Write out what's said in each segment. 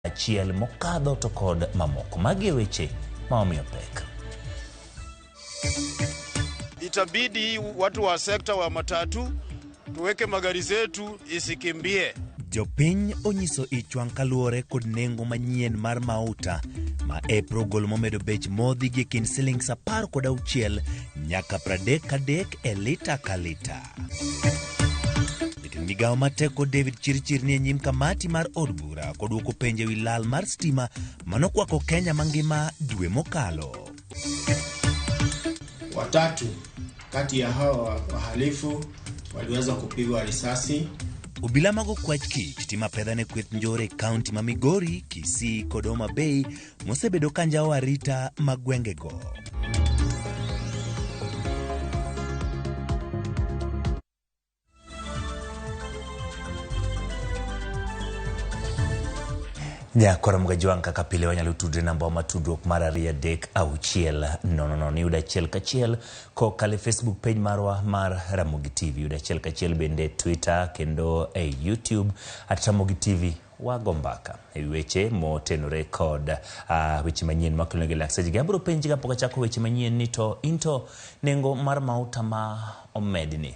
achiel mokadho to kod mamoko. Magi weche maomiyo pek. Itabidi watu wa sekta wa matatu tuweke magari zetu isikimbie. Jopiny onyiso ichwang' kaluore kod nengo manyien mar mauta ma April gol momedo bech modhi gi kind shillings 16 nyaka 33 e lita ka lita. Migago mateko David Chirchir ni nyim kamati mar od bura koduoko penje wi lal mar stima manokwako Kenya mangima dwe mokalo. Watatu kati ya hawa wahalifu waliweza kupigwa risasi. Obila mago kwach kich tima pedhane kweth njore kaunti ma Migori, Kisii kod Homa Bay mosebedo kanjao arita magwengego. Nyakora mgajwang' kaka pile wanyalo tudre namba matudruok mar 236 yuda achiel kachiel kokale Facebook page marwa mar Ramogi TV, yuda achiel kachiel bende Twitter kendo YouTube @Ramogi TV. Wago mbaka weche motenore kod weche manyien makelo gi laksaji gabro penji ga poka chako weche manyien ni to into nengo mar mauta ma omedni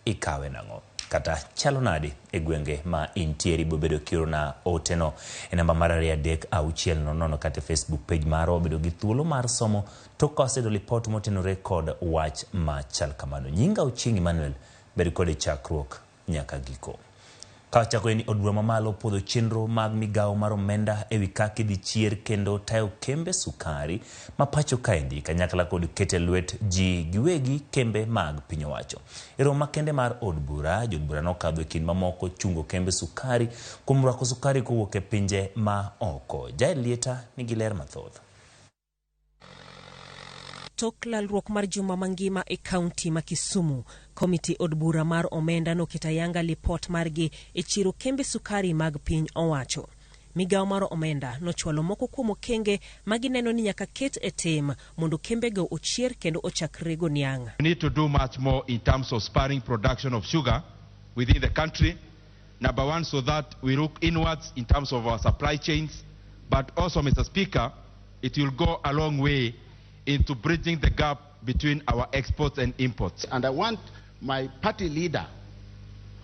ikawe nango kata chalo nadi e gwenge ma intieri bobedo kiro na oteno e namba mar 236 kata Facebook page maro bedo gi thuolo mar somo to kosedo report motenore kod wach ma chal kamano. Nyinga Uchingi Manuel bedo kod chakruok nyaka giko. Kachako ni od bura mamalo podho chenro mag migawo mar omenda ewi kaka dhi chier kendo tayo kembe sukari mapacho kaendi kanyakla kod kete lwet ji giwegi kembe mag piny owacho. Romo makende mar od bura, jod bura nokadho e kind mamoko chungo kembe sukari kuom rwako sukari kowuok e pinje ma oko. Jael Lieta nigi ler mathoth. Tok lalruok mar juma mangima e kaunti ma Kisumu, komiti od bura mar omenda noketa yanga lipot margi e chiro kembe sukari mag piny owacho. Migawo mar omenda nochwalo moko kuom okenge magineno ni nyaka ket e tim mondo kembego ochier kendo ochakrego niang'. We need to do much more in terms of spurring production of sugar within the country. Number one, so that we look inwards in terms of our supply chains, but also, Mr. Speaker, it will go a long way into bridging the gap between our exports and imports. And I want my party leader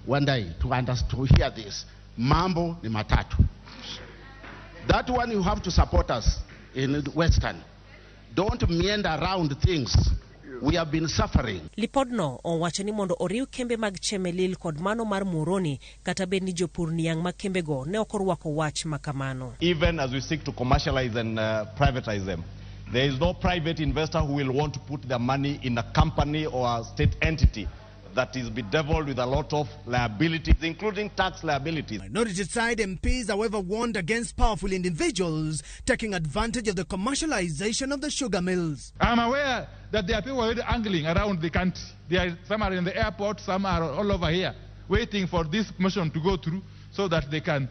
one day to hear this. Mambo ni matatu. That one you have to support us in Western. Don't meander around things. We have been suffering. Lipodno owacho ni mondo oriw kembe mag Chemelil kod mano mar Muroni kata bed ni jopur niang' mag kembego ne okorwako wach makamano. Even as we seek to commercialize and privatize them, there is no private investor who will want to put their money in a company or a state entity that is bedeviled with a lot of liabilities, including tax liabilities. Minority side MPs, however, warned against powerful individuals taking advantage of the commercialization of the sugar mills. I'm aware that there are people already angling around the country. Some are in the airport, some are all over here, waiting for this motion to go through so that they can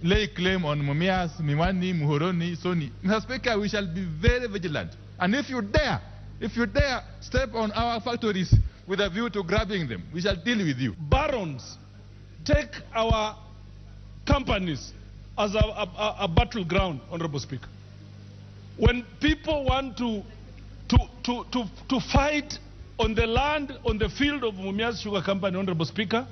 lay claim on Mumias, Miwani, Muhoroni, Soni. Mr. Speaker, we shall be very vigilant. And if you dare step on our factories with a view to grabbing them, we shall deal with you. Barons take our companies as a battleground, Honorable Speaker. When people want to fight on the land, on the field of Mumias Sugar Company, Honorable Speaker,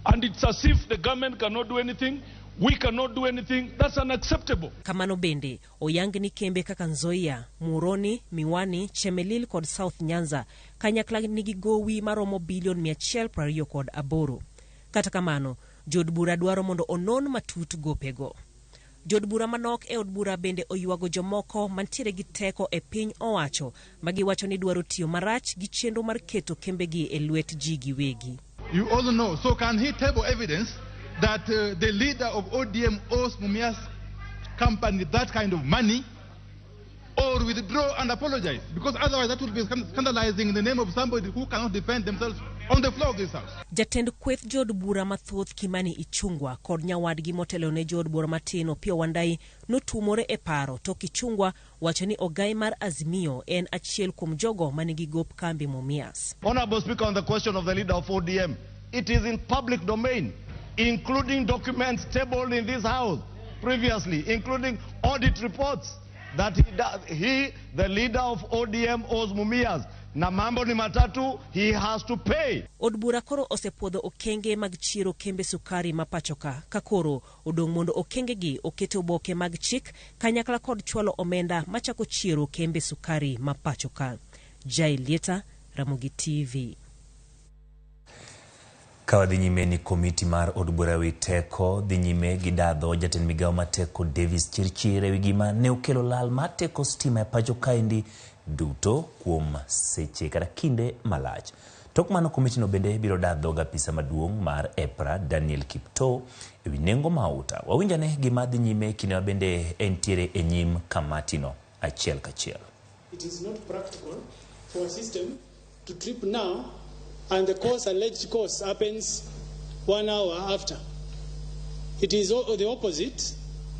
and it's as if the government cannot do anything, we cannot do anything, that's unacceptable. Kamano bende, oyang ni kembe kaka Nzoia, Muroni, Miwani, Chemelil kod South Nyanza, kanyakla nigi gowi maromo bilion 120 kod aboro. Kata kamano, jod bura dwaro mondo onon matut gopego. Jod bura manok e od bura bende oyuago jomoko mantiere gi teko e piny owacho, magiwacho ni dwaro tiyo marach gi chenro mar keto kembegi e lwet ji giwegi. You also know, so can he table evidence that the leader of ODM owes Mumias company that kind of money, or withdraw and apologize? Because otherwise that would be scandalizing in the name of somebody who cannot defend themselves on the floor of this house. Jatend kweth jod bura mathoth Kimani Ichungwa kod nyawadgi motelo ne jod bura matino Pio Wandai notumore e paro to Kichungwa wacho ni ogai mar Azimio en achiel kuom jogo manigi gop kambi Mumias. Honorable Speaker, on the question of the leader of ODM, it is in public domain, including documents tabled in this house. previously, including audit reports that he, the leader of ODM, owes Mumias. Na mambo ni matatu, he has to pay. Od bura koro osepuodho okenge mag chiro kembe sukari mapachoka. Kakoro odong' mondo okenge gi okete oboke mag chik kanyakla kod chwalo omenda machako chiro kembe sukari mapachoka. Jai Lieta, Ramogi TV. Kawadhi nyime ni komiti mar od bura wi teko dhi nyime gi dadho jatend migawo mateko Davis Chirchir ewi gima ne okelo lal mar teko stima e pacho kaendi duto kuom seche kata kinde malach. Tok mano komiti no bende biro dadho gapisa maduong' mar EPRA Daniel Kipto ewi nengo mauta. Wawinjane gima dhi nyime kine bende entiere e nyim kamati no achiel kachiel. It is not practical for a system to trip now and the alleged cause happens 1 hour after. It is the opposite.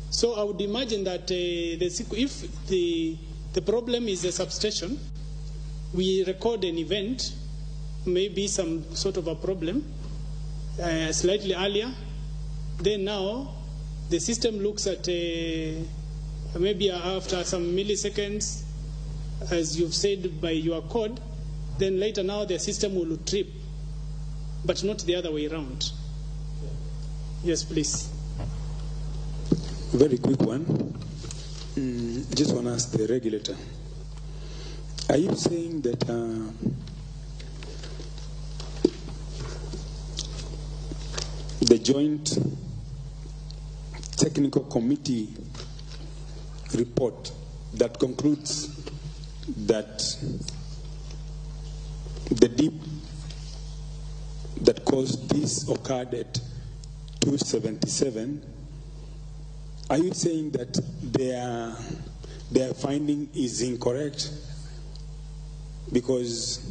So I would imagine that if the problem is a substation, we record an event, maybe some sort of a problem, slightly earlier. Then now the system looks at maybe after some milliseconds, as you've said by your code, then later now the system will trip, but not the other way around. Yes, please. Very quick one. Just want to ask the regulator. Are you saying that the joint technical committee report that concludes that the dip that caused this occurred at 277, are you saying that their finding is incorrect? Because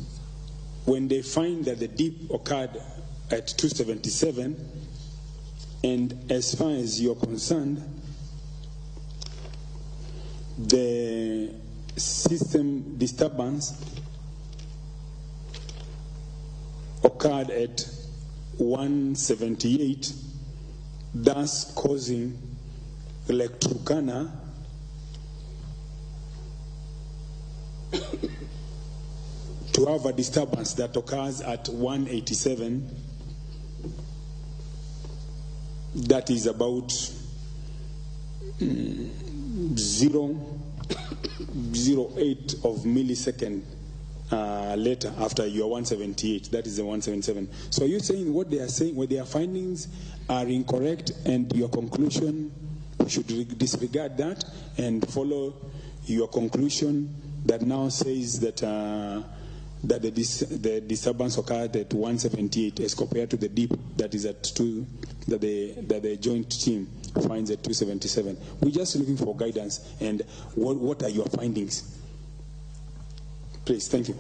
when they find that the dip occurred at 277, and as far as you're concerned, the system disturbance occurred at 178, thus causing Lake Turkana to have a disturbance that occurs at 187, that is about 0.08 of millisecond later after your 178, that is the 177. So you're saying what they are saying, what their findings are incorrect, and your conclusion should disregard that and follow your conclusion that now says that that the disturbance occurred at 178 as compared to the dip that is at 2, that the joint team finds at 277. We're just looking for guidance and what are your findings? Please, thank you.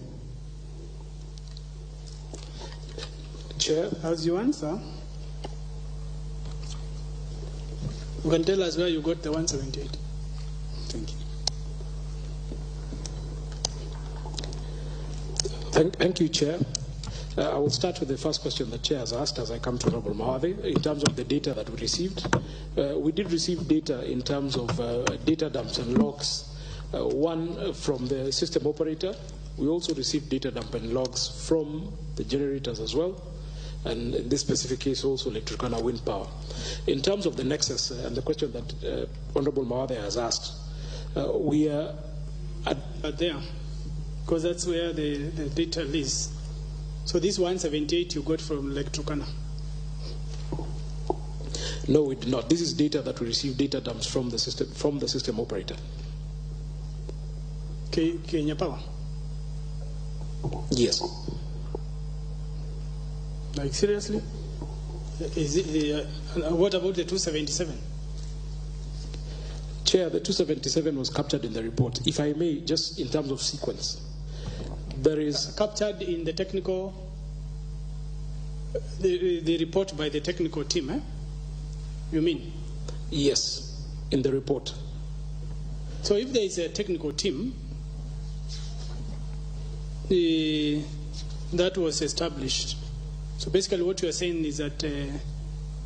Chair, as you answer, you can tell us where you got the 178. Thank you. Thank you, Chair. I will start with the first question the Chair has asked as I come to Honorable Mahadi. In terms of the data that we received, we did receive data in terms of data dumps and logs. One from the system operator. We also received data dump and logs from the generators as well. And in this specific case, also Electricana Wind Power. In terms of the nexus and the question that Honorable Mahadi has asked, we are at there. Because that's where the data is. So this 178 you got from Electricana? No, we did not. This is data that we received data dumps from the system operator. Kenya Power? Yes. Like seriously? Is it what about the 277? Chair, the 277 was captured in the report. If I may, just in terms of sequence. There is captured in the technical, the report by the technical team, eh? You mean? Yes, in the report. So if there is a technical team that was established, so basically what you are saying is that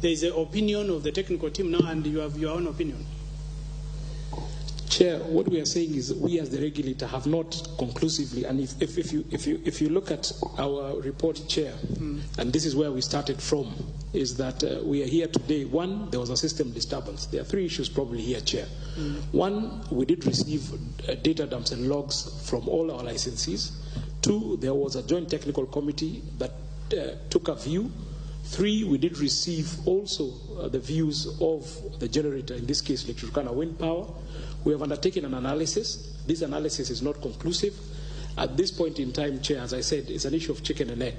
there is an opinion of the technical team now, and you have your own opinion. Chair, what we are saying is we as the regulator have not conclusively, and if you look at our report, Chair, and this is where we started from, is that we are here today. One, there was a system disturbance. There are three issues probably here, Chair. One, we did receive data dumps and logs from all our licensees. Two, there was a joint technical committee that took a view. Three, we did receive also the views of the generator, in this case, Turkana Wind Power. We have undertaken an analysis. This analysis is not conclusive. At this point in time, Chair, as I said, it's an issue of chicken and egg.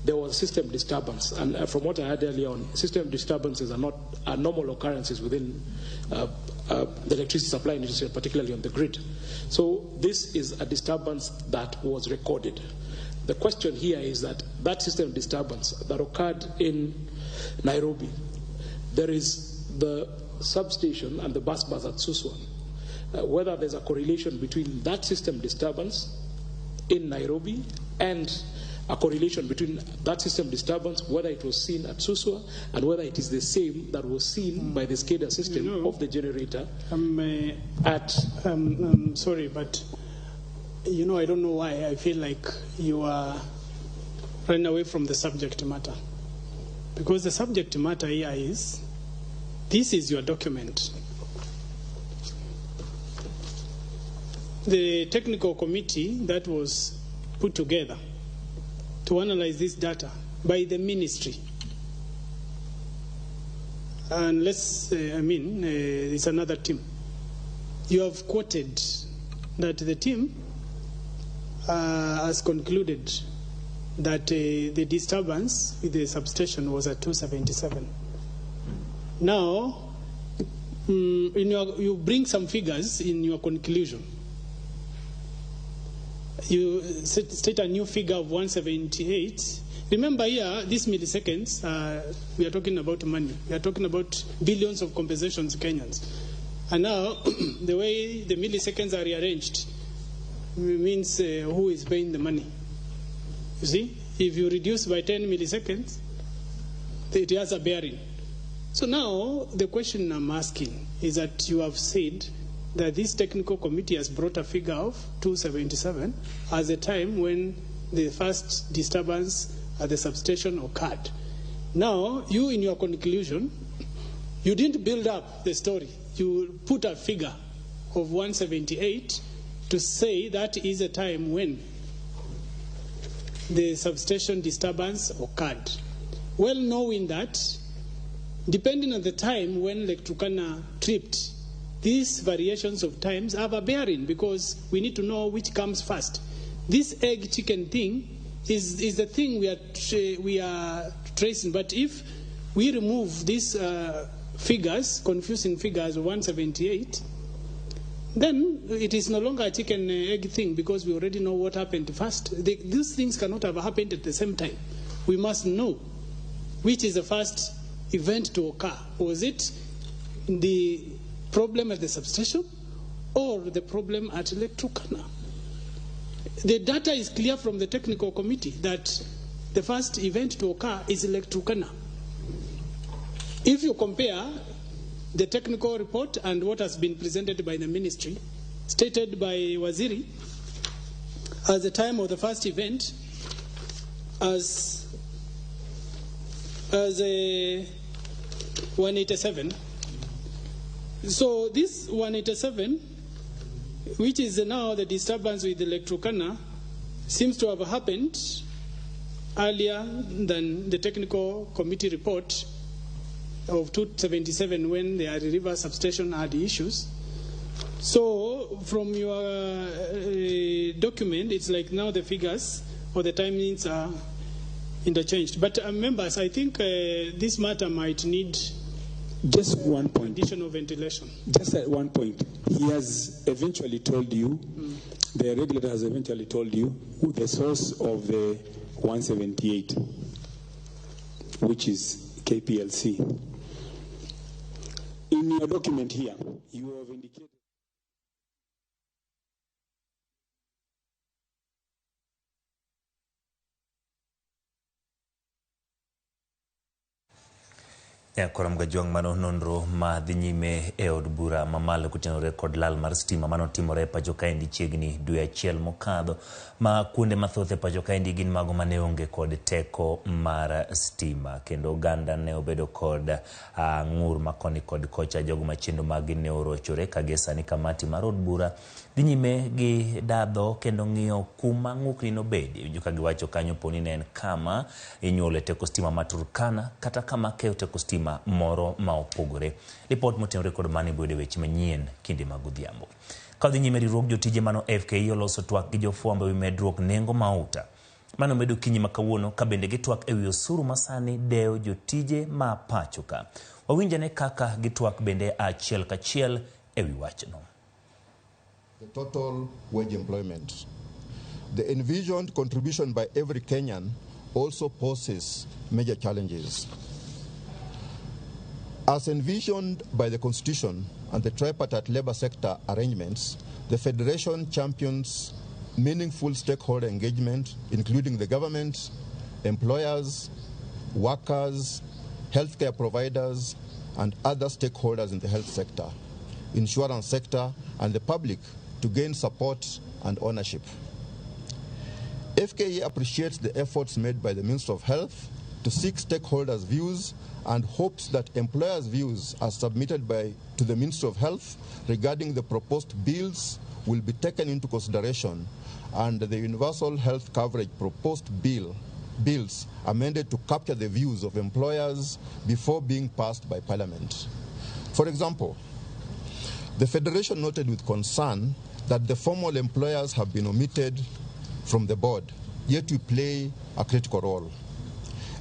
There was system disturbance, and from what I heard earlier on, system disturbances are normal occurrences within the electricity supply industry, particularly on the grid. So this is a disturbance that was recorded. The question here is that system disturbance that occurred in Nairobi, there is the substation and the bus bars at Suswa. Whether there's a correlation between that system disturbance in Nairobi and a correlation between that system disturbance, whether it was seen at Suswa and whether it is the same that was seen by the SCADA system of the generator I'm sorry, but I don't know why I feel like you are running away from the subject matter. Because the subject matter here is, this is your document. The technical committee that was put together to analyze this data by the ministry, and it's another team. You have quoted that the team has concluded that the disturbance with the substation was at 277. Now, you bring some figures in your conclusion. You state a new figure of 178. Remember here, these milliseconds, we are talking about money. We are talking about billions of compensations to Kenyans. And now, the way the milliseconds are rearranged means who is paying the money. You see, if you reduce by 10 milliseconds, it has a bearing. So now, the question I'm asking is that you have said that this technical committee has brought a figure of 277 as the time when the first disturbance at the substation occurred. Now, you in your conclusion, you didn't build up the story. You put a figure of 178 to say that is a time when the substation disturbance occurred. Well knowing that, depending on the time when Lake Turkana tripped, these variations of times have a bearing because we need to know which comes first. This egg chicken thing is the thing we are tracing. But if we remove these figures, confusing figures of 178, then it is no longer a chicken egg thing because we already know what happened first. These things cannot have happened at the same time. We must know which is the first event to occur. Was it the problem at the substation or the problem at Lake Turkana? The data is clear from the technical committee that the first event to occur is Lake Turkana. If you compare the technical report and what has been presented by the ministry, stated by Waziri, as the time of the first event, as 187. So this 187, which is now the disturbance with the Lake Turkana, seems to have happened earlier than the technical committee report of 277 when the river substation had issues. So from your document, it's like now the figures or the timings are interchanged. But members, I think this matter might need just one point. Additional ventilation. Just at one point. He has eventually told you, the regulator has eventually told you the source of the 178, which is KPLC. In your document here, you have indicated. Koram gajwang mano nonro ma dhi nyime e od bura mamalo kutenore kod lal mar stima mano timore pacho kaendi chiegni dwe achiel mokadho ma kuonde mathoth e pacho kaendi gin mago mane onge kod teko mar stima kendo oganda ne obedo kod ng'ur makoni kod kocha jogo machendo mag ne orochore kagesa ni kamati mar od bura dhi nyime gi dadho kendo ng'iyo kuma ng'ukni no bedi winjo ka giwacho kanyo poni ne en kama inyuole teko stima ma Turkana kata kama keyo teko stima moro ma opogore. Report motenore kod mani bwede weche manyien kinde mag odhiambo. Ka dhi nyime riwruok jotije mano FKE oloso twak gi jofwambo ewi medruok nengo mauta mano medo kinyi makawuono ka bende gitwak ewi osuru masani deo jotije ma pacho ka. Wawinjane kaka gitwak bende achiel kachiel ewi wachno. The total wage employment. The envisioned contribution by every Kenyan also poses major challenges. As envisioned by the Constitution and the tripartite labor sector arrangements, the Federation champions meaningful stakeholder engagement, including the government, employers, workers, healthcare providers, and other stakeholders in the health sector, insurance sector, and the public to gain support and ownership. FKE appreciates the efforts made by the Minister of Health to seek stakeholders' views and hopes that employers' views as submitted to the Ministry of Health regarding the proposed bills will be taken into consideration and the universal health coverage proposed bills amended to capture the views of employers before being passed by Parliament. For example, the Federation noted with concern that the formal employers have been omitted from the board, yet we play a critical role.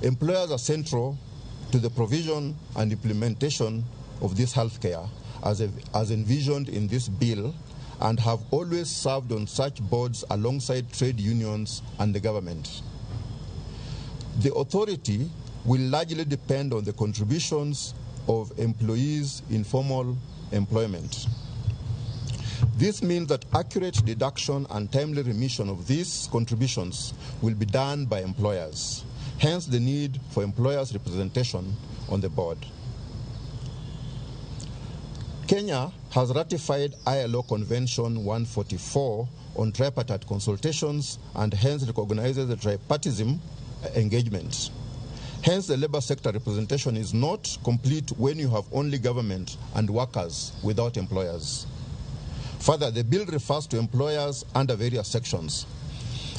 Employers are central to the provision and implementation of this healthcare as envisioned in this bill and have always served on such boards alongside trade unions and the government. The authority will largely depend on the contributions of employees in formal employment. This means that accurate deduction and timely remission of these contributions will be done by employers, hence the need for employers' representation on the board. Kenya has ratified ILO Convention 144 on tripartite consultations and hence recognizes the tripartism engagement. Hence, the labor sector representation is not complete when you have only government and workers without employers. Further, the bill refers to employers under various sections,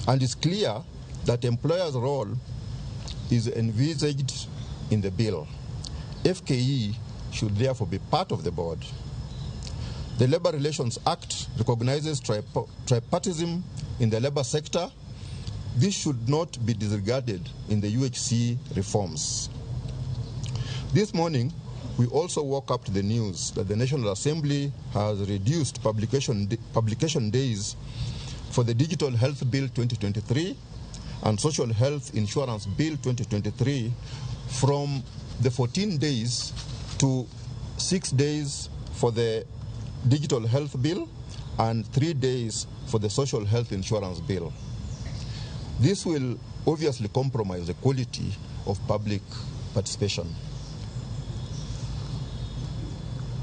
and it's clear that employers' role is envisaged in the bill. FKE should therefore be part of the board. The Labor Relations Act recognizes tripartism in the labor sector. This should not be disregarded in the UHC reforms. This morning, we also woke up to the news that the National Assembly has reduced publication days for the Digital Health Bill 2023 and Social Health Insurance Bill 2023 from the 14 days to 6 days for the Digital Health Bill and 3 days for the Social Health Insurance Bill. This will obviously compromise the quality of public participation.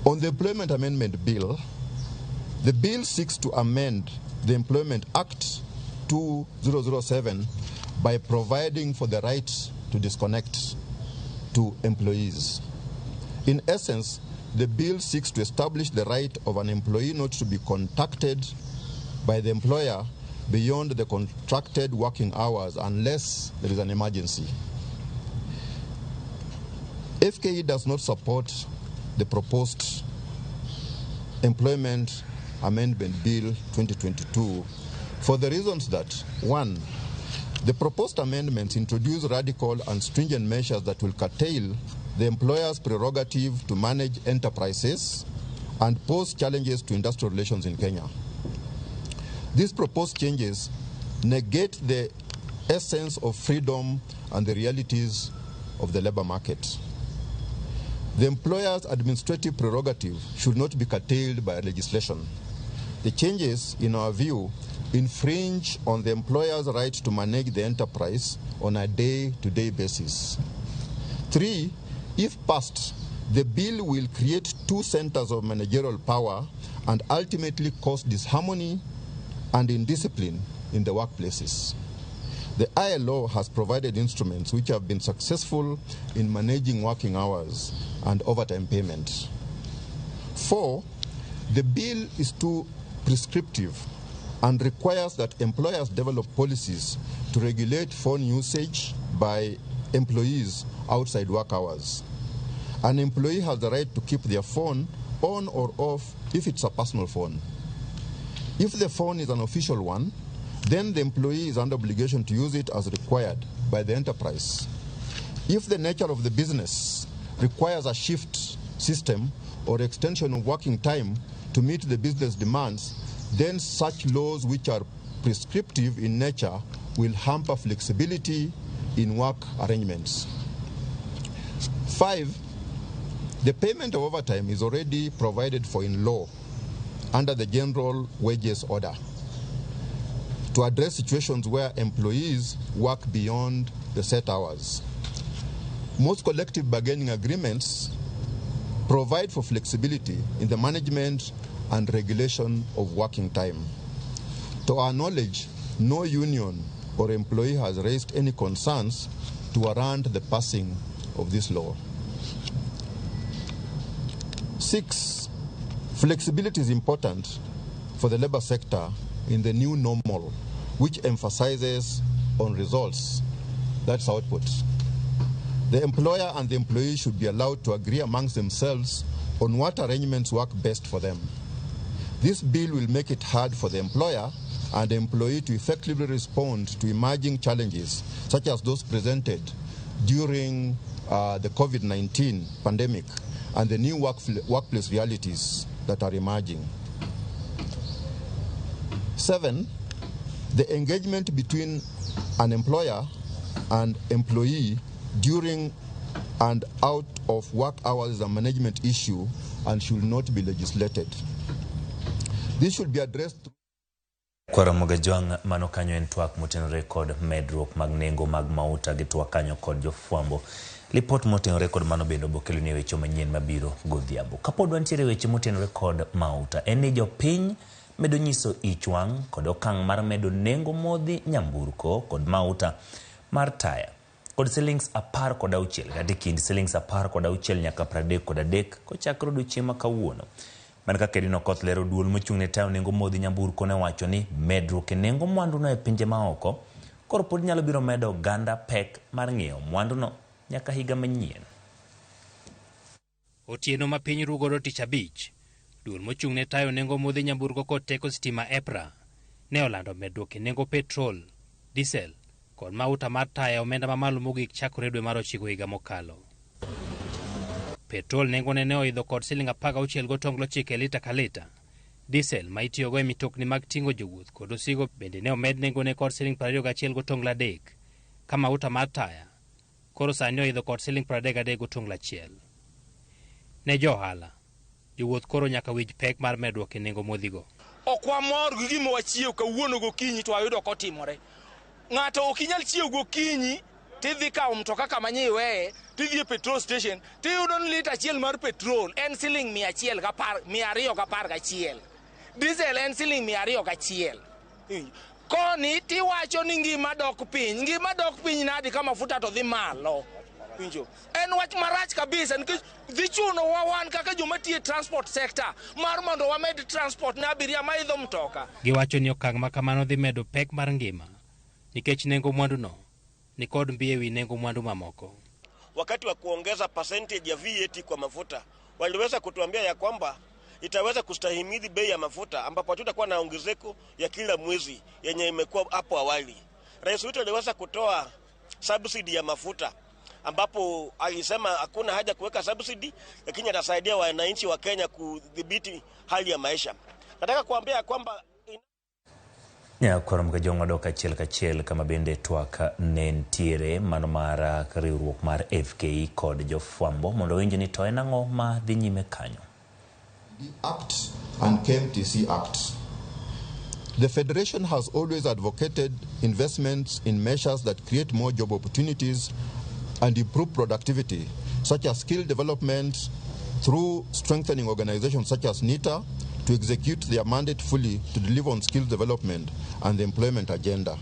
On the Employment Amendment Bill, the bill seeks to amend the Employment Act 2007 by providing for the right to disconnect to employees. In essence, the bill seeks to establish the right of an employee not to be contacted by the employer beyond the contracted working hours unless there is an emergency. FKE does not support the proposed Employment Amendment Bill 2022 for the reasons that, one, the proposed amendments introduce radical and stringent measures that will curtail the employer's prerogative to manage enterprises and pose challenges to industrial relations in Kenya. These proposed changes negate the essence of freedom and the realities of the labor market. The employer's administrative prerogative should not be curtailed by legislation. The changes, in our view, infringe on the employer's right to manage the enterprise on a day-to-day basis. 3, If passed, the bill will create 2 centers of managerial power and ultimately cause disharmony and indiscipline in the workplaces. The ILO has provided instruments which have been successful in managing working hours and overtime payment. 4, the bill is too prescriptive and requires that employers develop policies to regulate phone usage by employees outside work hours. An employee has the right to keep their phone on or off if it's a personal phone. If the phone is an official one, then the employee is under obligation to use it as required by the enterprise. If the nature of the business requires a shift system or extension of working time to meet the business demands, then such laws which are prescriptive in nature will hamper flexibility in work arrangements. 5, the payment of overtime is already provided for in law under the General Wages Order to address situations where employees work beyond the set hours. Most collective bargaining agreements provide for flexibility in the management and regulation of working time. To our knowledge, no union or employee has raised any concerns to warrant the passing of this law. 6, flexibility is important for the labor sector in the new normal, which emphasizes on results, that's output. The employer and the employee should be allowed to agree amongst themselves on what arrangements work best for them. This bill will make it hard for the employer and the employee to effectively respond to emerging challenges, such as those presented during the COVID-19 pandemic and the new workplace realities that are emerging. 7, the engagement between an employer and employee during and out of work hours is a management issue and should not be legislated. This should be addressed. Kwa Ramogi Jwang mano kanyo en twak motenore kod medruok mag nengo mag mauta gi twak kanyo kod jofwambo. Lipot motenore kod mano bendo bokelo ni weche manyien mabiro godhiambo. Kapod wantiere weche motenore kod mauta en ni jopiny medo nyiso ichwang kod okang mar medo nengo modhi nyamburko kod mauta mar taya kod shillings 16 kata kind shillings 16 nyaka 33 kochakre odiechieng' ma kawuono. Man ka kedino koth lero duol mochung'ne tayo nengo modhi nyamburko ne wacho ni medruok e nengo mwanduno e pinje maoko koro pod nyalo biro medo ganda pek mar ng'iewo mwanduno nyaka higa manyien. Otieno ma piny rugodo tich abich, duol mochung'ne tayo nengo modhi nyamburko kod teko stima EPRA ne olando medruok e nengo petrol, diesel kod mauta mar taya omenda mamalo mogik chakore dwe mar 9 higa mokalo. Petrol nengone ne oidho kod siling 16 gotonglo chike lita ka lita. Diesel ma itiyogo e mitokni mag ting'o jowuoth kod osigo bende ne omed nengone kod siling 21 gotonglo 3. Ka mauta mar taya koro sani oidho kod siling 33 gotonglo 1. Ne johala, jowuoth koro nyaka wij pek mar medruok e nengo modhigo. Ok wamor gi gima wachiew kawuono gokinyi to wayudo kotimore. Ng'ato ok inyal chiew gokinyi tidhi kawo mtoka kama nyiweye tidhi e petrol station tiyudo ni lita achiel mar petrol en siling 211. Diesel en siling 201. Koni tiwacho ni ngima dok piny nadi ka mafuta to dhi malo. En wach marach kabisa nikech dhi chuno wan kaka joma tiyo transport sector mar mondo wamed transport na abiria ma idho mtoka. Giwacho ni okang' ma kamano dhi medo pek mar ngima nikech nengo mwanduno ni kod mbiye wi nengo mwandu mamoko. Wakati wa kuongeza percentage ya VAT kwa mafuta waliweza kutuambia ya kwamba itaweza kustahimili bei ya mafuta ambapo tutakuwa na ongezeko ya kila mwezi yenye imekuwa hapo awali. Rais wetu aliweza kutoa subsidy ya mafuta ambapo alisema hakuna haja kuweka subsidy lakini atasaidia wananchi wa Kenya kudhibiti hali ya maisha. Nataka kuambia kwamba Kwa Ramogi Jwang wadoka achiel kachiel kama bende twak nentiere mano mar riwruok mar FKE kod jofwambo mondo winjo ni to en ang'o ma dhi nyime kanyo. The Act and KMTC Act. The Federation has always advocated investments in measures that create more job opportunities and improve productivity such as skill development through strengthening organizations such as NITA to execute their mandate fully to deliver on skill development and the employment agenda.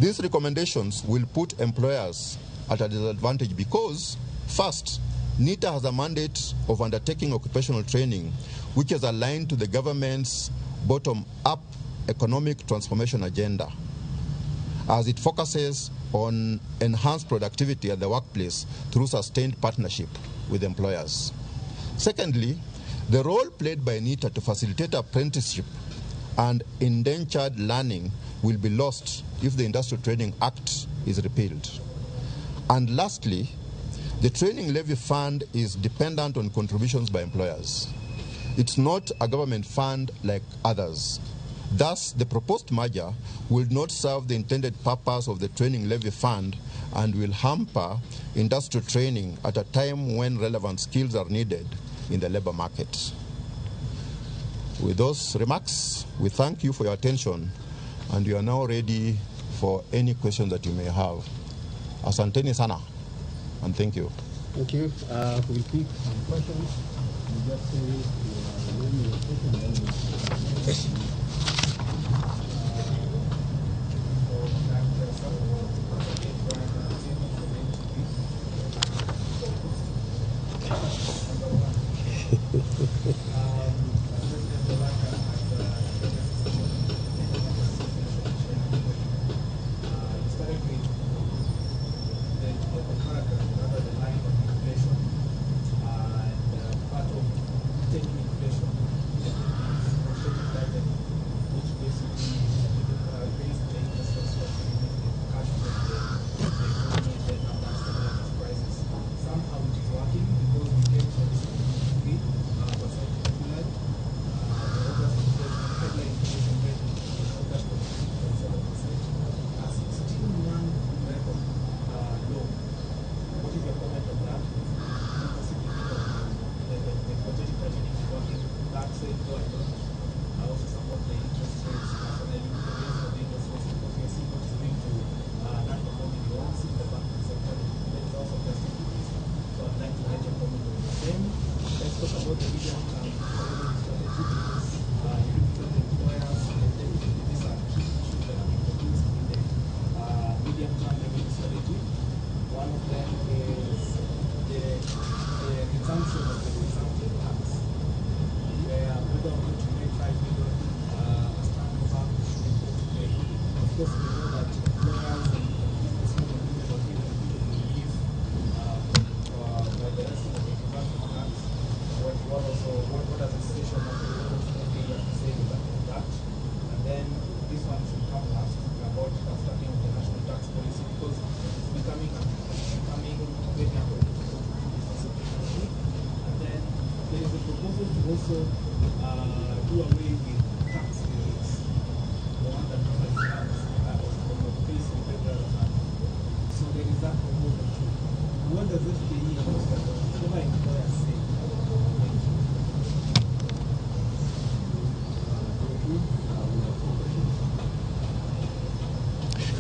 These recommendations will put employers at a disadvantage because, first, NITA has a mandate of undertaking occupational training, which is aligned to the government's bottom-up economic transformation agenda, as it focuses on enhanced productivity at the workplace through sustained partnership with employers. Secondly, the role played by NITA to facilitate apprenticeship and indentured learning will be lost if the Industrial Training Act is repealed. And lastly, the training levy fund is dependent on contributions by employers. It's not a government fund like others. Thus, the proposed merger will not serve the intended purpose of the training levy fund and will hamper industrial training at a time when relevant skills are needed in the labor market. With those remarks, we thank you for your attention, and we are now ready for any questions that you may have. Asanteni sana, and thank you. Thank you. We'll take some questions. We'll just say your name, your question, and then we'll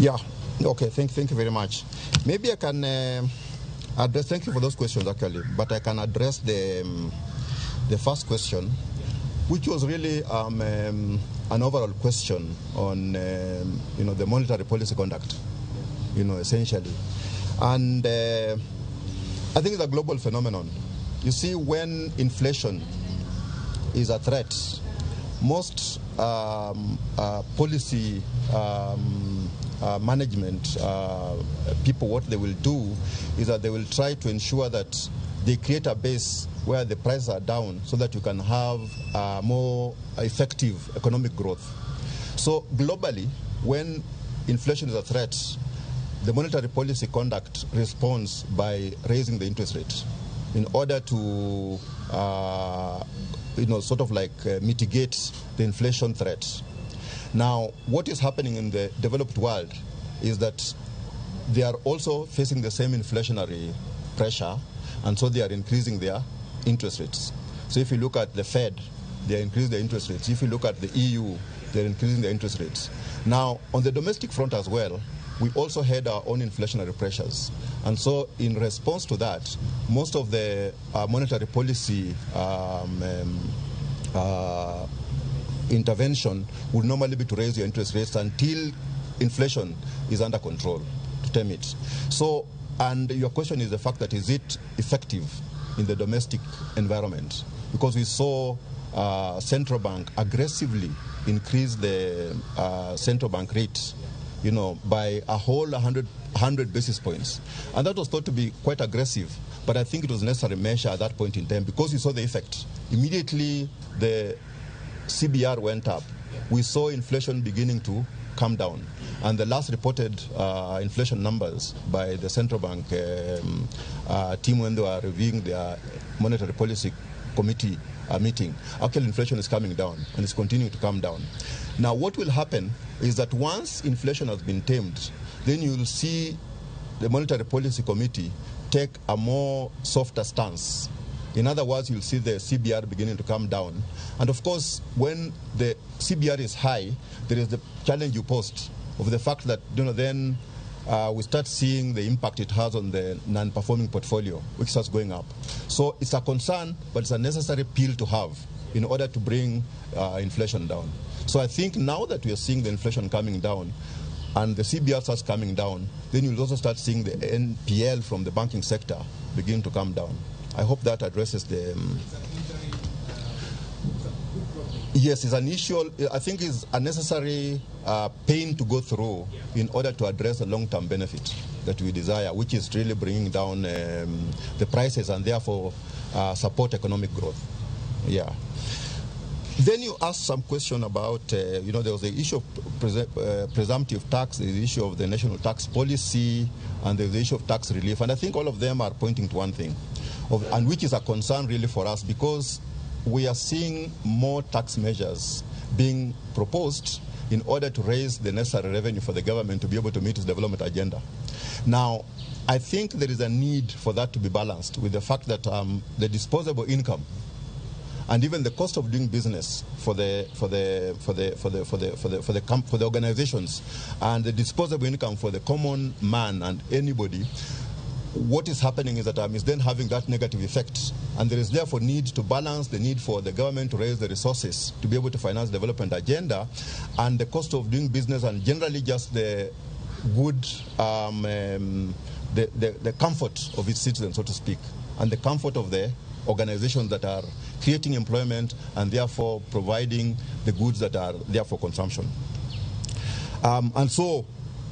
Yeah, okay, thank you very much. Maybe I can address, thank you for those questions actually, but I can address the first question, which was really an overall question on the monetary policy conduct, essentially. And I think it's a global phenomenon. You see, when inflation is a threat, most policy management people, what they will do is that they will try to ensure that they create a base where the prices are down so that you can have more effective economic growth. So globally, when inflation is a threat, the monetary policy conduct responds by raising the interest rate in order to sort of like mitigate the inflation threat. Now, what is happening in the developed world is that they are also facing the same inflationary pressure, and so they are increasing their interest rates. So if you look at the Fed, they are increasing their interest rates. If you look at the EU, they are increasing their interest rates. Now, on the domestic front as well, we also had our own inflationary pressures. And so in response to that, most of the monetary policy intervention would normally be to raise your interest rates until inflation is under control, to tame it. So, and your question is the fact that is it effective in the domestic environment? Because we saw central bank aggressively increase the central bank rate, you know, by a whole 100 basis points. And that was thought to be quite aggressive, but I think it was a necessary measure at that point in time because we saw the effect. Immediately the CBR went up. We saw inflation beginning to come down. And the last reported inflation numbers by the central bank team when they were reviewing their monetary policy committee meeting, actual inflation is coming down and it's continuing to come down. Now what will happen is that once inflation has been tamed, then you will see the monetary policy committee take a more softer stance. In other words, you'll see the CBR beginning to come down. And of course, when the CBR is high, there is the challenge you posed of the fact that, you know, then we start seeing the impact it has on the non-performing portfolio, which starts going up. So it's a concern, but it's a necessary pill to have in order to bring inflation down. So I think now that we are seeing the inflation coming down and the CBR starts coming down, then you'll also start seeing the NPL from the banking sector begin to come down. I hope that addresses the... Yes, it's an issue. I think it's a necessary pain to go through in order to address the long-term benefit that we desire, which is really bringing down the prices and therefore support economic growth. Yeah. Then you asked some question about, you know, there was the issue of presumptive tax, the issue of the national tax policy, and the issue of tax relief. And I think all of them are pointing to one thing, and which is a concern really for us, because we are seeing more tax measures being proposed in order to raise the necessary revenue for the government to be able to meet its development agenda. Now, I think there is a need for that to be balanced with the fact that the disposable income and even the cost of doing business for the organizations and the disposable income for the common man and anybody, what is happening is that is then having that negative effect, and there is therefore need to balance the need for the government to raise the resources to be able to finance the development agenda, and the cost of doing business, and generally just the good the comfort of its citizens, so to speak, and the comfort of the organizations that are creating employment and therefore providing the goods that are there for consumption. And so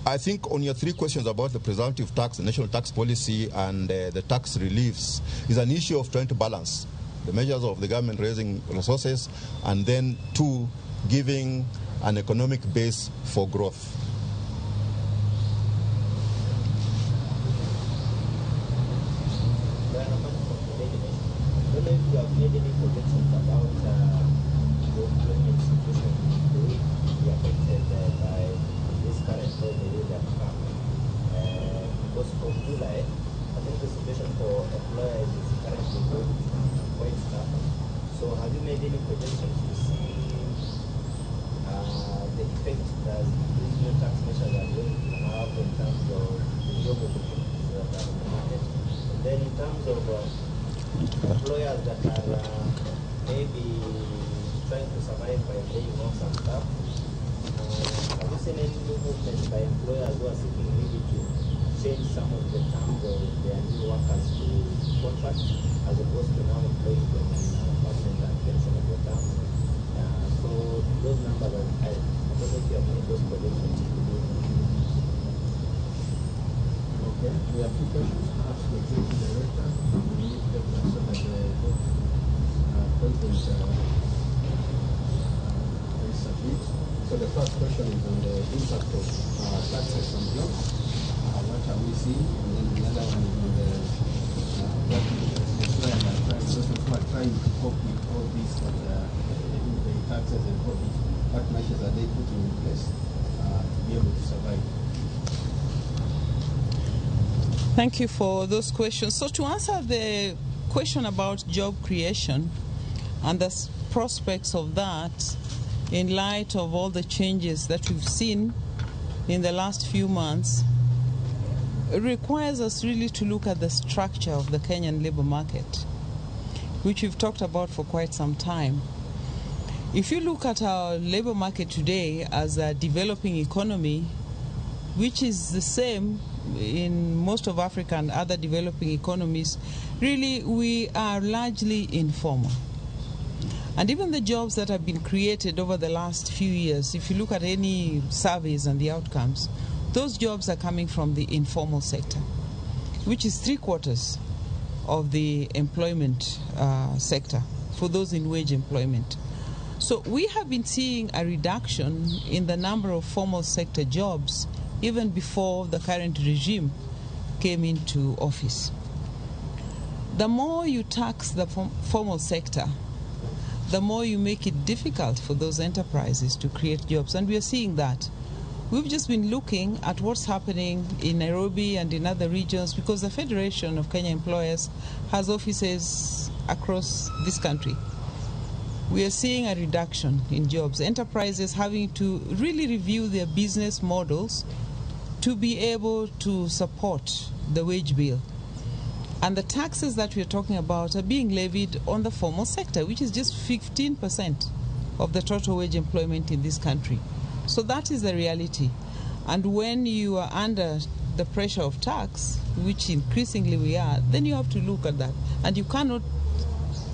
I think on your three questions about the presumptive tax, the national tax policy, and the tax reliefs, is an issue of trying to balance the measures of the government raising resources and then, two, giving an economic base for growth. So the first question is on the impact of taxes on jobs. What are we seeing? And then the other one is on the what are trying to cope with all this, the taxes and profits. What measures are they putting in place to be able to survive? Thank you for those questions. So to answer the question about job creation and the prospects of that, in light of all the changes that we've seen in the last few months requires us really to look at the structure of the Kenyan labor market, which we've talked about for quite some time. If you look at our labor market today as a developing economy, which is the same in most of Africa and other developing economies, really we are largely informal. And even the jobs that have been created over the last few years, if you look at any surveys and the outcomes, those jobs are coming from the informal sector, which is 3/4 of the employment sector for those in wage employment. So we have been seeing a reduction in the number of formal sector jobs even before the current regime came into office. The more you tax the formal sector, the more you make it difficult for those enterprises to create jobs. And we are seeing that. We've just been looking at what's happening in Nairobi and in other regions because the Federation of Kenya Employers has offices across this country. We are seeing a reduction in jobs. Enterprises having to really review their business models to be able to support the wage bill. And the taxes that we're talking about are being levied on the formal sector, which is just 15% of the total wage employment in this country. So that is the reality. And when you are under the pressure of tax, which increasingly we are, then you have to look at that. And you cannot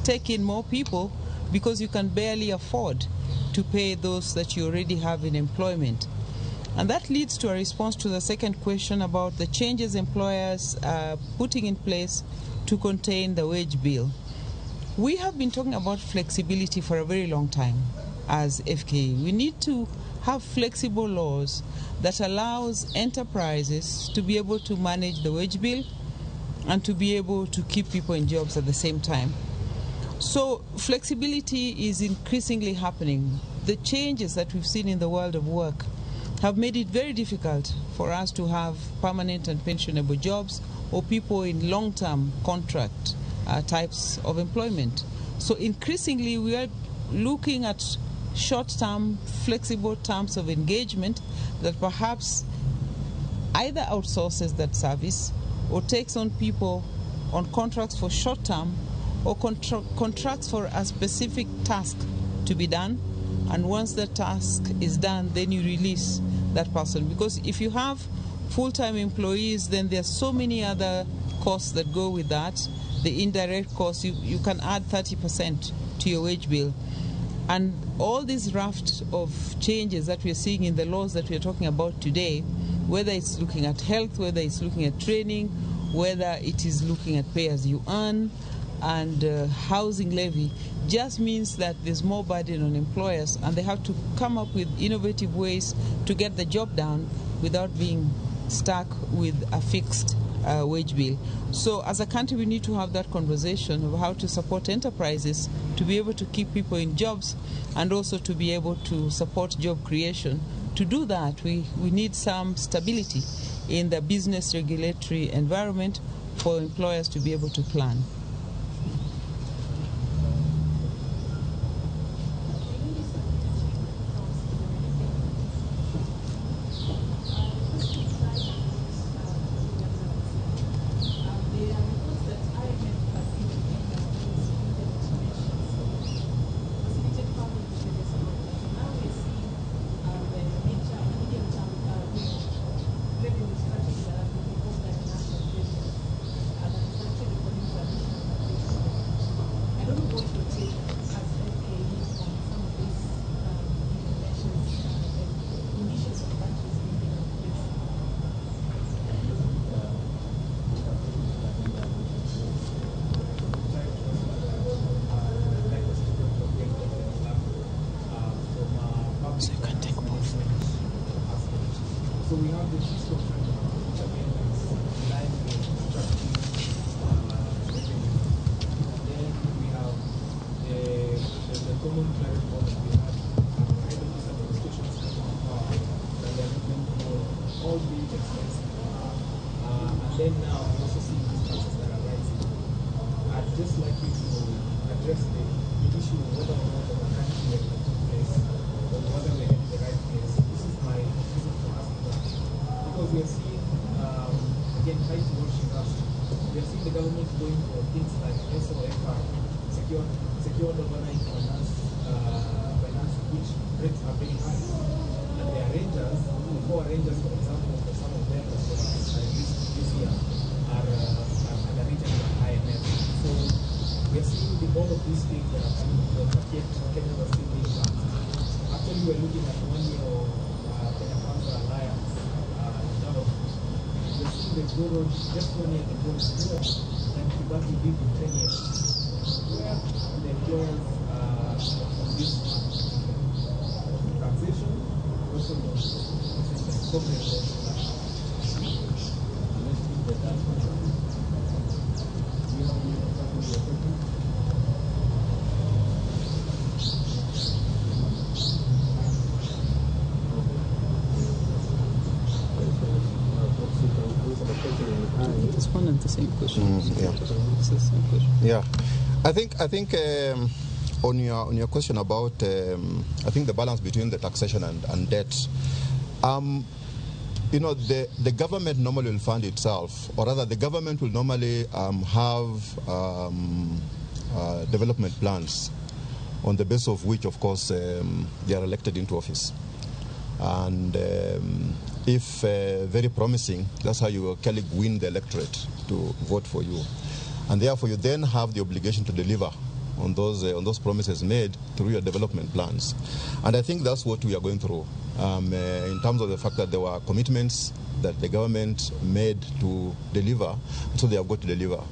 take in more people because you can barely afford to pay those that you already have in employment. And that leads to a response to the second question about the changes employers are putting in place to contain the wage bill. We have been talking about flexibility for a very long time as FKE. We need to have flexible laws that allows enterprises to be able to manage the wage bill and to be able to keep people in jobs at the same time. So flexibility is increasingly happening. The changes that we've seen in the world of work have made it very difficult for us to have permanent and pensionable jobs or people in long-term contract types of employment. So increasingly we are looking at short-term, flexible terms of engagement that perhaps either outsources that service or takes on people on contracts for short-term or contracts for a specific task to be done. And once the task is done, then you release that person. Because if you have full-time employees, then there are so many other costs that go with that. The indirect costs, you can add 30% to your wage bill. And all this raft of changes that we're seeing in the laws that we're talking about today, whether it's looking at health, whether it's looking at training, whether it is looking at pay as you earn, and housing levy, just means that there's more burden on employers and they have to come up with innovative ways to get the job done without being stuck with a fixed wage bill. So as a country we need to have that conversation of how to support enterprises to be able to keep people in jobs and also to be able to support job creation. To do that we need some stability in the business regulatory environment for employers to be able to plan. So we have the fiscal framework, which again is in line with extractive revenue. Then we have the common climate law that we had ahead of this administration coming to power, that they are looking for all the expenses. And then now we also see these taxes that are rising. I'd just like you to address the issue of whether or not the country is in the right place, or whether we're in the right place. This is my reason for asking that. secured overnight finance, which rates are very high. And the arrangers, for example, for some of them this year are underrated by IMF. So we are seeing all of these things that are coming from, but yet Kenya was still being banked. Actually, we're looking at 1 year of Kenya Kwanza Alliance. Now, we're seeing they borrowed just 1 year, they borrowed more than Kibaki did in 10 years. Where the employers from this taxation, also the corporate It's one and the same question. Yeah. It's the same question. Yeah, I think on your question about I think the balance between the taxation and debt, you know, the government normally will fund itself, or rather the government will normally have development plans on the basis of which, of course, they are elected into office. And if very promising, that's how you actually win the electorate to vote for you. And therefore, you then have the obligation to deliver on those promises made through your development plans. And I think that's what we are going through in terms of the fact that there were commitments that the government made to deliver, so they have got to deliver.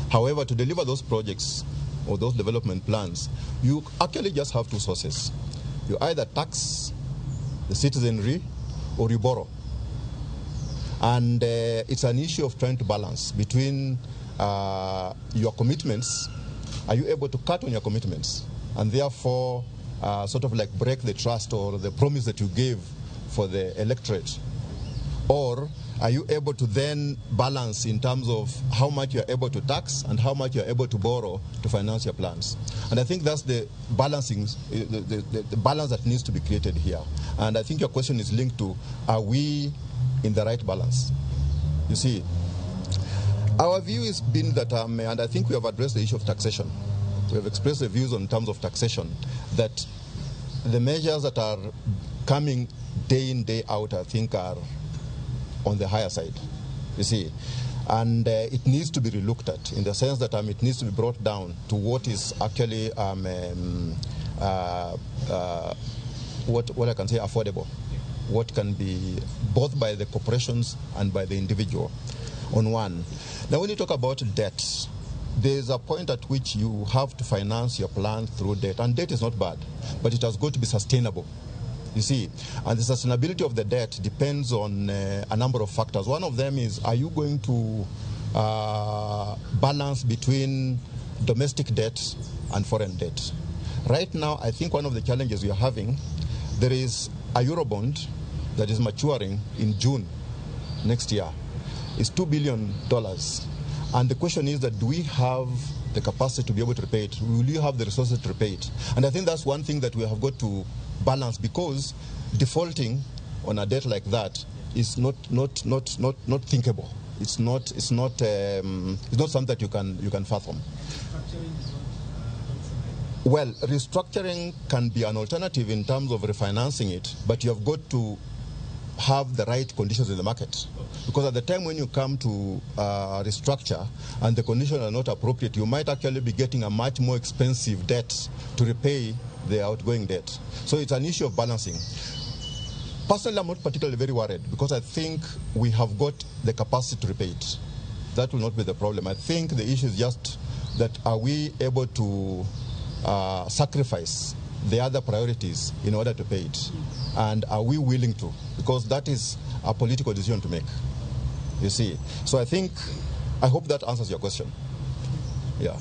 However, to deliver those projects or those development plans, you actually just have two sources. You either tax the citizenry or you borrow. And it's an issue of trying to balance between your commitments. Are you able to cut on your commitments and therefore sort of like break the trust or the promise that you gave for the electorate? Or are you able to then balance in terms of how much you're able to tax and how much you're able to borrow to finance your plans? And I think that's the balancing, the balance that needs to be created here. And I think your question is linked to, are we in the right balance? You see, our view has been that, and I think we have addressed the issue of taxation. We have expressed the views on terms of taxation, that the measures that are coming day in, day out, I think are on the higher side, you see. And it needs to be relooked at in the sense that it needs to be brought down to what is actually what I can say affordable, what can be both by the corporations and by the individual on one. Now when you talk about debt, there's a point at which you have to finance your plan through debt, and debt is not bad, but it has got to be sustainable. You see, and the sustainability of the debt depends on a number of factors. One of them is, are you going to balance between domestic debt and foreign debt? Right now, I think one of the challenges we are having, there is a Eurobond that is maturing in June next year. It's $2 billion. And the question is that, do we have the capacity to be able to repay it? Will you have the resources to repay it? And I think that's one thing that we have got to balance, because defaulting on a debt like that is not thinkable. It's not something that you can fathom. Well, restructuring can be an alternative in terms of refinancing it, but you have got to have the right conditions in the market. Because at the time when you come to restructure and the conditions are not appropriate, you might actually be getting a much more expensive debt to repay the outgoing debt. So it's an issue of balancing. Personally, I'm not particularly very worried, because I think we have got the capacity to repay it. That will not be the problem. I think the issue is just that, are we able to sacrifice the other priorities in order to pay it? And are we willing to? Because that is a political decision to make, you see. So I hope that answers your question. Yeah.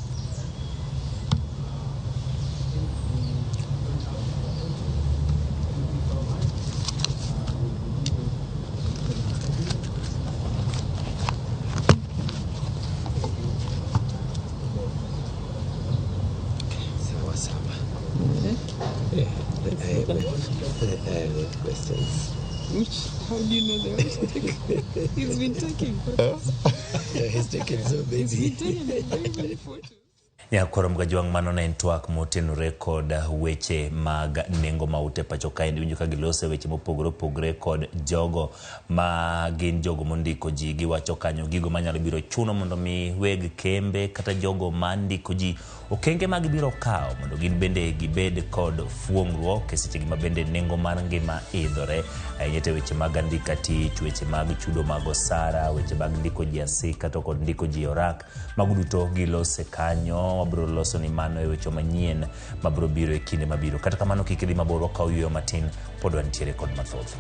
Questions. How do you know they always take? He's been taking photos. He's taking so many. He's been taking very many photos. Ya korom ga jwang mano ne twak motenore kod weche mag nengo maute pacho kae winjo ka gilose weche mopogore kod jogo ma gin jogo mondiko ji giwacho kanyo gigo manyalo biro chuno mondo mi weg kembe kata jogo mandiko ji okenge mag biro kao mondo gin bende gibed kod fuongruok e seche ma bende nengo mar ngima idhore ayete weche mag andika tich weche mag chudo mag osara weche mag ndiko ji asika to kod ndiko ji orak maguduto gilose kanyo wabro loso ni mano e weche manyien mabro biro e kinde mabiro kata kamano kikidhi maboro ka uyo matin pod wantiere kod mathoth.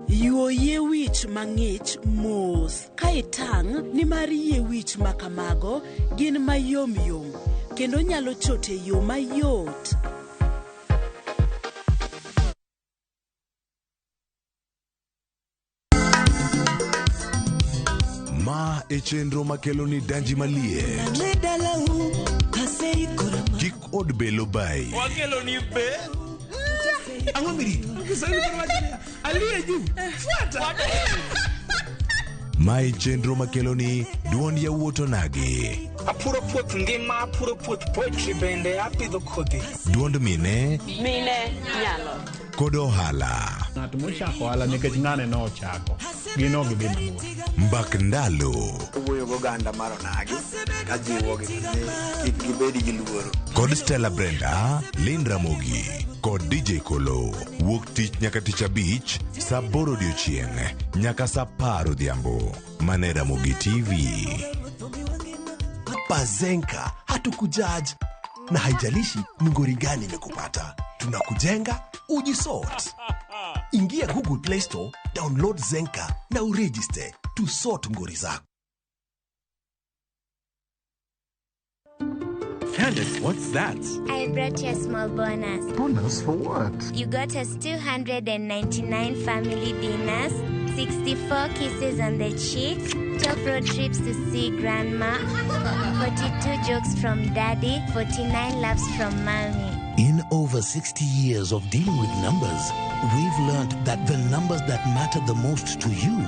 Yuo yie wich mang'ich mos ka itang' ni mar yie wich makamago gin mayom kendo nyalo chote yo mayot. Ma e chenro makelo ni danji malie. Kik od belo bai. Wakelo ni be. Ang'o miri? Aliye juu. Fuata. Ma e chenro makelo ni duond yawuoto nage. Apuro puoth ngima, apuro puoth poetry bende apidho kodhi. Duond mine. Mine nyalo. Kod ohala. Ng'at mochako ohala nikech ng'ane no ochako. Gino gibin mbak ndalo. Wuoyo go ganda mar onagi. Kajiwo kik gibedi gi luoro. Kod Stella Brenda, Lin Ramogi. Kod DJ Kolo. Wuok tich nyaka tich abich, saa 8 odiochieng' nyaka saa 10 odhiambo. Mane Ramogi TV. Bazenka hatukujaji na haijalishi ni ngori gani imekupata. Tunakujenga ujisort. Ingia Google Play Store, download Zenka na uregister to sort ngori zako. Candace, what's that? I brought you a small bonus. Bonus for what? You got us 299 family dinners, 64 kisses on the cheek, 12 road trips to see grandma, 42 jokes from daddy, 49 laughs from mommy. In over 60 years of dealing with numbers, we've learned that the numbers that matter the most to you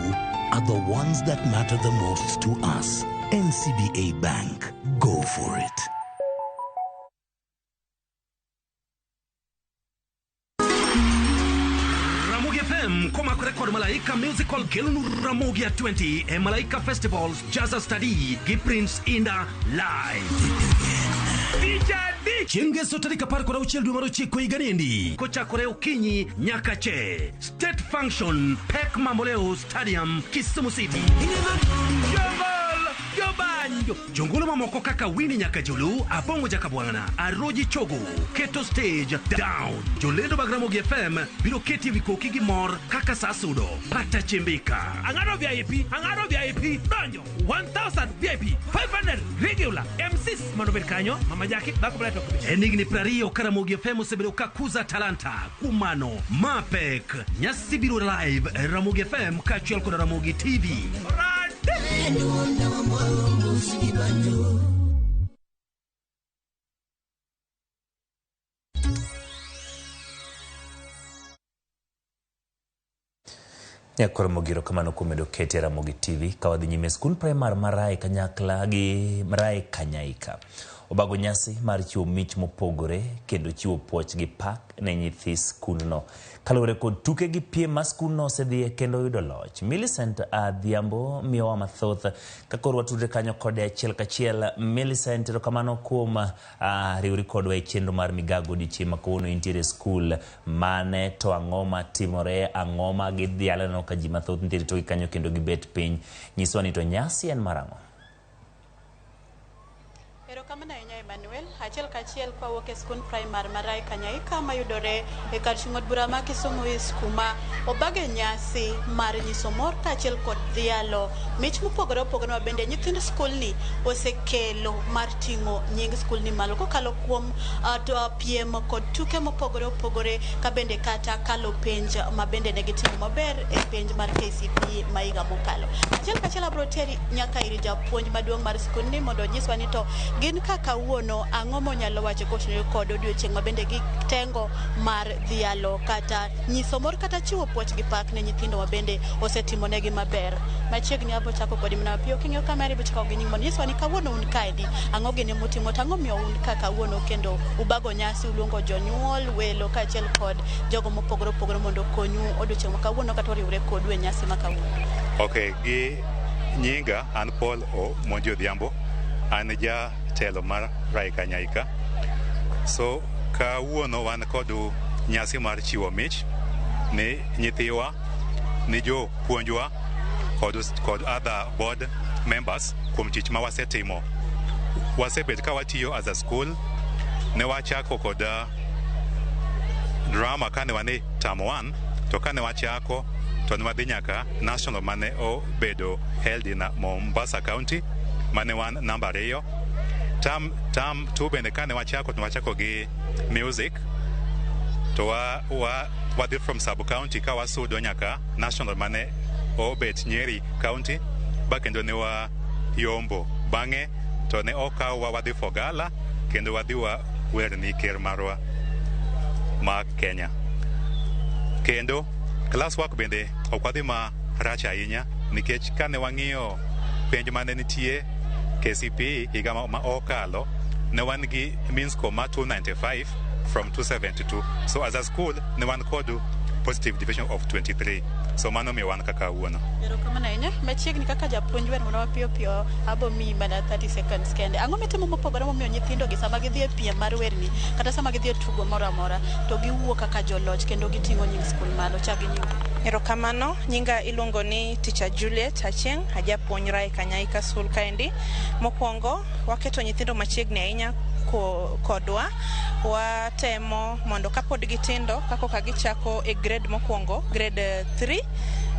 are the ones that matter the most to us. NCBA Bank. Go for it. Ramogi FM, koma kurekod Malaika Musical Gelunu Ramogi at 20 and Malaika Festivals Jazz Study Gi Prince Inda Live. Chingeso tarika par kora uchiel dwe mar 9 iganendi kochakore okinyi nyaka che State Function Pek Mamboleo Stadium Kisumu City. Yobanjo jongolo mamoko kaka Wini nyaka Julu Abongo Jakabwana Aroji Chogo Keto Stage Down Jolendo Ramogi FM biro keti vikoki gi mor kaka Sasudo Pata Chimbika Angaro VIP Donjo 1000 VIP 500 regular M6 Manobel Kanyo Mama Jackie Bako Blato Enigni Prario Ramogi FM Sebero Kakuza Talanta Kumano Mapek Nyasi biro live Ramogi FM Kachuel Koda Ramogi TV. Nyakoro mogiro kamano kumedo kete Ramogi TV kawadhi nyime skul primar marai kanyakla gi marai kanyaika obago nyasi mar chiwo mich mopogore kendo chiwo puoch gi pak ne nyithi skulno kalore kod tuke gi piem ma skulno osedhie kendo yudo loch. Millicent Adhiambo miyowa mathoth kakoro watudre kanyo kode achiel kachiel. Millicent to kamano kuom riwri kodwa e chenro mar Migago odiochieng' ma kawuono intiere skul mane to ang'o matimore ang'o ma gidhialeno ka ji mathoth nitiere togi kanyo kendo gibet piny nyiswa ni to nyasi en marang'o. Kamana Emmanuel, achiel kachiel kwa woke skul primar marai kanyaika mayudore e kar chung'od bura ma Kisumu East kuma obage nyasi mar nyiso mor kachiel kod dhialo mich mopogore opogore ma bende nyithind skul ni osekelo mar ting'o nying skul ni malo kokalo kuom piem kod tuke mopogore opogore ka bende kata kalo penj ma bende ne gitimo maber e penj mar KCPE ma higa mokalo. Achiel kachiel abro teri nyaka iri japuonj maduong' mar skul ni mondo nyiswa ni to gin kaka wuono ang'o monyalo wacho kotenore kod odiochieng' ma bende gi tengo mar dhialo kata nyiso mor kata chiwo puoch gi pak ne nyithindo ma bende osetimo negi maber. Machiegni abo chako kodi mana piyo king'eyo kamera ibo chako gi nying mondo nyiswa ni kawuono un kaedi ang'o gini mutimo tang'o miyo un kaka wuono kendo ubago nyasi uluongo jonyuol welo kaachiel kod jogo mopogore opogore mondo konyu odiochieng' ma kawuono kata oriwre kodu e nyasi ma kawuono. Okay, gi nyinga an Paul O Monjo Odhiambo, an ja telo mar Rai Kanyaika. So kawuono wan kod nyasi mar chiwo mich ni nyithiwa, ni jo puonjwa kod other board members kuom tich ma wasetimo. Wasebet ka watiyo as a school, ne wachako kod drama kane wane term 1, to kane wachako to ne wadhi nyaka national mane obedo held in Mombasa County mane wan number 2. Term 2 bende kane wachako to wachako gi music to wadhi from sub county ka wasudo nyaka national mane obet Nyeri County ba kendo ne wa yombo bang'e to ne okawa wadhi Fogala kendo wadhi wer ni ker marwa ma Kenya. Kendo class work bende ok wadhi ma rach ahinya nikech kane wang'iyo penj mane nitie KCPE higa ma okalo ne wan gi mean score ma 295 from 272. So as a school ne wan kod positive division of 23. So mano mi wan kaka wuono. Erokamano ahinya. Machiegni kaka japuonj wer mondo mapiyo piyo abo mi mana 30 seconds kende. Ang'o mitimo mopogore momiyo nyithindo gi sama gidhi e piem mar werni kata sama gidhi e tugo moro amora to giwuok kaka joloch kendo giting'o nying skul malo chagi nying. Erokamano, nyinga iluongo ni Teacher Juliet Achieng', ajapuonj Rai Kanyaika School kaendi. Mokwongo waketo nyithindo machiegni ahinya kodwa, watemo mondo kapod gitindo kako gichako e grade mokwongo, grade 3,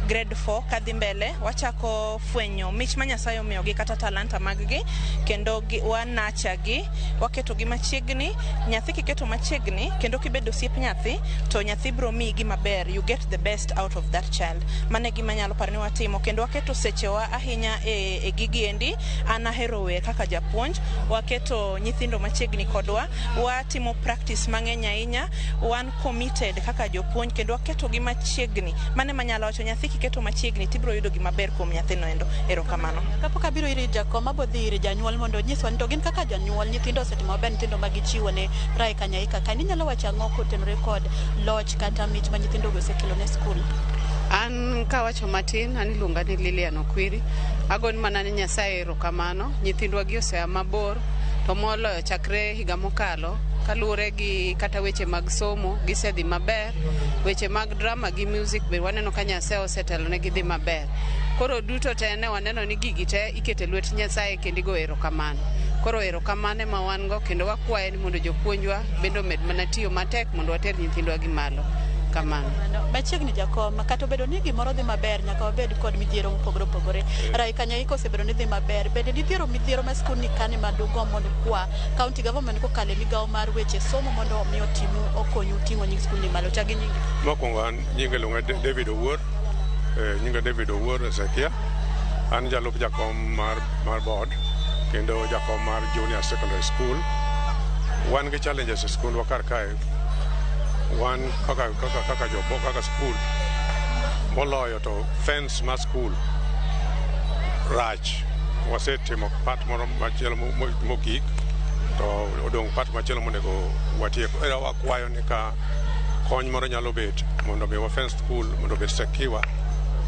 grade 4 kadhi mbele, wachako fwenyo mich ma Nyasaye omiyogi kata talanta mag-gi kendo wanacha-gi, waketo gi machiegni. Nyathi kiketo machiegni kendo kibedo osiep nyathi to nyathi bro miyi gi maber, you get the best out of that child. Mane gima nyalo paro ni watimo kendo waketo sechewa ahinya e gigi endi. An ahero wer kaka japuonj, waketo nyithindo machiegni kodwa, watimo practice mang'eny ahinya, wan committed kaka jopuonj kendo waketo gi machiegni. Mane manyalo wacho nyathi kiketo machiegni tibro yudo gi maber kuom nyathino endo. Erokamano. Kapok abiro iri jakom abo dhi iri janyuol mondo nyiswa ni to gin kaka janyuol nyithindo osetimo maber, nyithindo ma gichiwo ne Rai Kanyaika ka inyalo wacho ang'o kotenore kod loch kata mich ma nyithindo go osekelo ne skul? An kawacho matin, an iluonga ni Lilian Okwiri. Agon mana ni Nyasaye erokamano, nyithindwa gi osea mabor to moloyo chakre higa mokalo kaluwore gi kata weche mag somo gisedhi maber, weche mag drama gi music be waneno ka Nyasaye osetelo ne gidhi maber. Koro duto te ne waneno ni gigi te ikete lwet Nyasaye kendo igo erokamano. Koro erokamano ma wan go kendo wakwaye ni mondo jopuonjwa bendo med mana tiyo matek mondo water nyithindwa gi malo. Kamano. Machiegni jakom kata obedo ni gimoro dhi maber nyaka wabed kod midhiero mopogore opogore. Rai Kanyaika osebedo ni dhi maber, bende midhiero ma skul ni kane madugo mondo kwa county government kokale migawo mar weche somo mondo omiyo timu okonyu ting'o nying skul ni malo chagi nyingi. Mokwongo an nyinga luonga David Owuor, nyinga David Owuor Ezekia. An jalup jakom mar board kendo jakom mar junior secondary school. Wan gi challenges e skundwa kar kae. Wan kaka school moloyo to fence ma school rach. Wasetimo part moro machielo mogik to odong' part machielo monego watieko. Era wakwayo ni ka kony moro nyalo bet mondo be wa fence school mondo bet secure,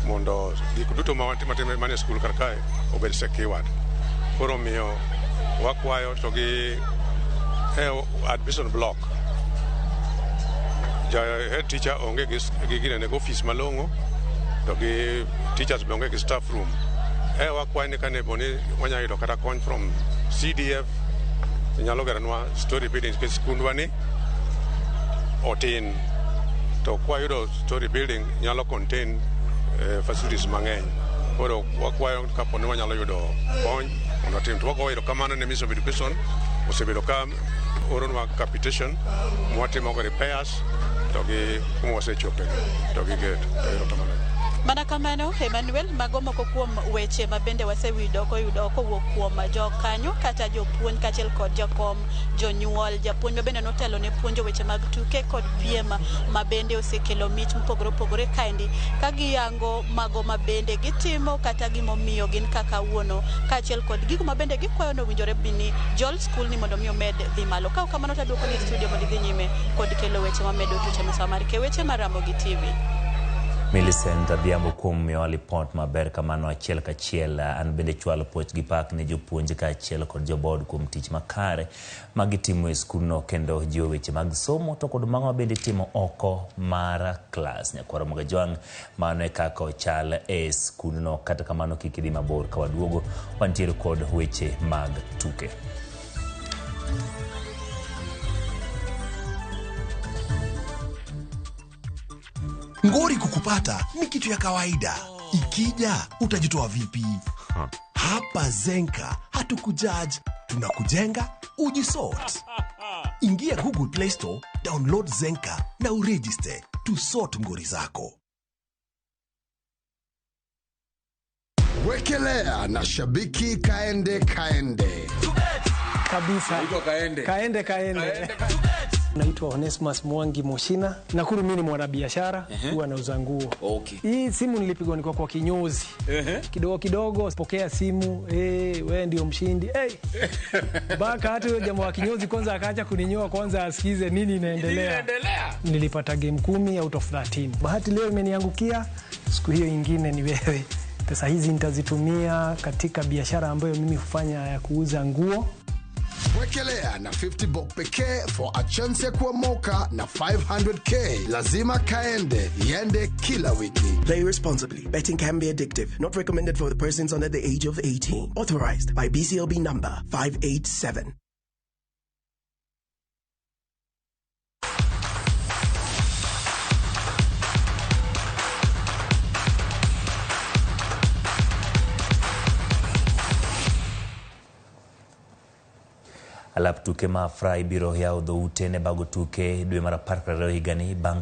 mondo gik duto ma watimo mane school kar kae obed secured. Koro miyo wakwayo to gi admission block head teacher onge gi gine go office malongo to gi teachers be onge gi staff room. Wakwayo ni kane boni wanya yudo kata kony from CDF nyalo geranwa story building ke skundwa ni otin to kwa yudo story building nyalo contain facilities mang'eny. Koro wakwayo kaponi wanyalo yudo kony mondo tim to wago erokamano ne Ministry of Education osebedo ka oronwa capitation mwatimo repairs to gi kuma wasechope to gi get erokamano. Mana kamano Emmanuel mago moko kuom weche mabende wasewinjo koyudo kowuok kuom jokanyo kata jopuonj kaachiel kod jakom jonyuol. Japuonj mabende notelo ne puonjo weche mag tuke kod piem mabende osekelo mich mopogore opogore kaendi ka giyango mago mabende gitimo kata gimomiyo gin kaka wuono kaachiel kod gigo mabende gikwayo no winjore bini jol school ni mondo mi omed dhi malo. Ka kamano taduoko ni studio mondo idhi nyime kod kelo weche mamedo tuche masamari ke weche mar Ramogi TV. Millicent Adhiambo kuom miyo lipot maber kamano achiel kachiel. An bende chwalo puoch gi pak ne jopuonj kaachiel kod jobod kuom tich makare magitimo e skulno kendo jiwo weche mag somo to kod mago bende timo oko mar klas. Nyakwaro Magajwang' mano e kaka ochal e skulno. Kata kamano kik idhi mabor ka waduogo wantiere kod weche mag tuke. Ngori kukupata ni kitu ya kawaida. Ikija utajitoa vipi? Hapa Zenka hatukujudge, tunakujenga ujisort. Ingia Google Play Store, download Zenka na uregister to sort ngori zako. Wekelea na shabiki kaende kabisa. Kaende. Naitwa Onesmus Mwangi Moshina. Nakuru mimi ni mwanabiashara, huwa nauza nguo. Hii simu nilipigwa niko kwa kinyozi. Kidogo pokea simu, wewe ndio mshindi. Baka hata yule jamaa wa kinyozi kwanza akaacha kuninyoa kwanza asikize nini inaendelea. Nilipata game 10 out of 13. Bahati leo imeniangukia, siku hiyo nyingine ni wewe. Pesa hizi nitazitumia katika biashara ambayo mimi hufanya ya kuuza nguo. Wekelea na 50 bob pekee for a chance ya kuomoka na 500k. Lazima kaende, yende kila wiki. Play responsibly. Betting can be addictive. Not recommended for the persons under the age of 18. Authorized by BCLB number 587. Alap tuke ma fry biro yao dhoute ne bago tuke dwe mar 12 higani bang'